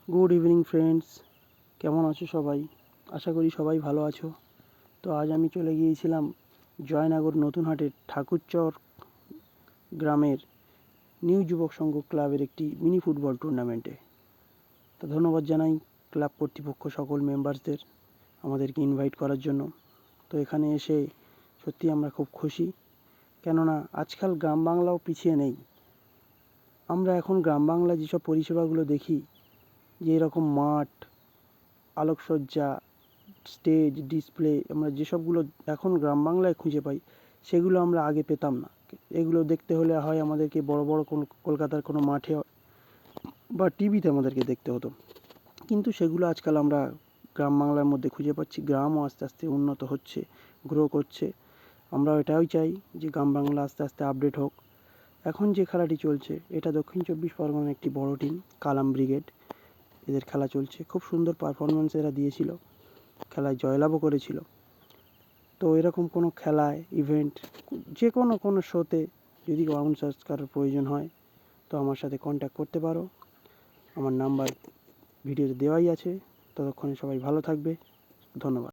Good evening friends, কেমন আছো সবাই? আশা করি সবাই ভালো আছো। তো আজ আমি চলে গিয়েছিলাম জয়নগর নতুনহাটের ঠাকুরচর গ্রামের নিউ যুবক সংঘ ক্লাবের একটি মিনি ফুটবল টুর্নামেন্টে। তো ধন্যবাদ জানাই ক্লাব কর্তৃপক্ষ সকল মেম্বারসদের আমাদেরকে ইনভাইট করার জন্য। তো এখানে এসে সত্যি আমরা খুব খুশি, কেননা আজকাল গ্রাম বাংলাও পিছিয়ে নেই। আমরা এখন গ্রাম বাংলায় যেসব পরিষেবাগুলো দেখি, যে এরকম মাঠ, আলোকসজ্জা, স্টেজ, ডিসপ্লে, আমরা যেসবগুলো এখন গ্রাম বাংলায় খুঁজে পাই, সেগুলো আমরা আগে পেতাম না। এগুলো দেখতে হলে হয় আমাদেরকে বড় বড় কোনো কলকাতার কোনো মাঠে বা টিভিতে আমাদেরকে দেখতে হতো, কিন্তু সেগুলো আজকাল আমরা গ্রাম বাংলার মধ্যে খুঁজে পাচ্ছি। গ্রামও আস্তে আস্তে উন্নত হচ্ছে, গ্রো করছে। আমরা এটাই চাই যে গ্রাম বাংলা আস্তে আস্তে আপডেট হোক। এখন যে খেলাটি চলছে, এটা দক্ষিণ চব্বিশ পরগনার একটি বড় টিম কালাম ব্রিগেড, এদের খেলা চলছে। খুব সুন্দর পারফরমেন্স এরা দিয়েছিল, খেলায় জয়লাভও করেছিল। তো এরকম কোনো খেলায়, ইভেন্ট, যে কোনো শোতে যদি গ্রাউন্ড সংস্কারের প্রয়োজন হয়, তো আমার সাথে কন্ট্যাক্ট করতে পারো। আমার নাম্বার ভিডিওতে দেওয়াই আছে। ততক্ষণে সবাই ভালো থাকবে। ধন্যবাদ।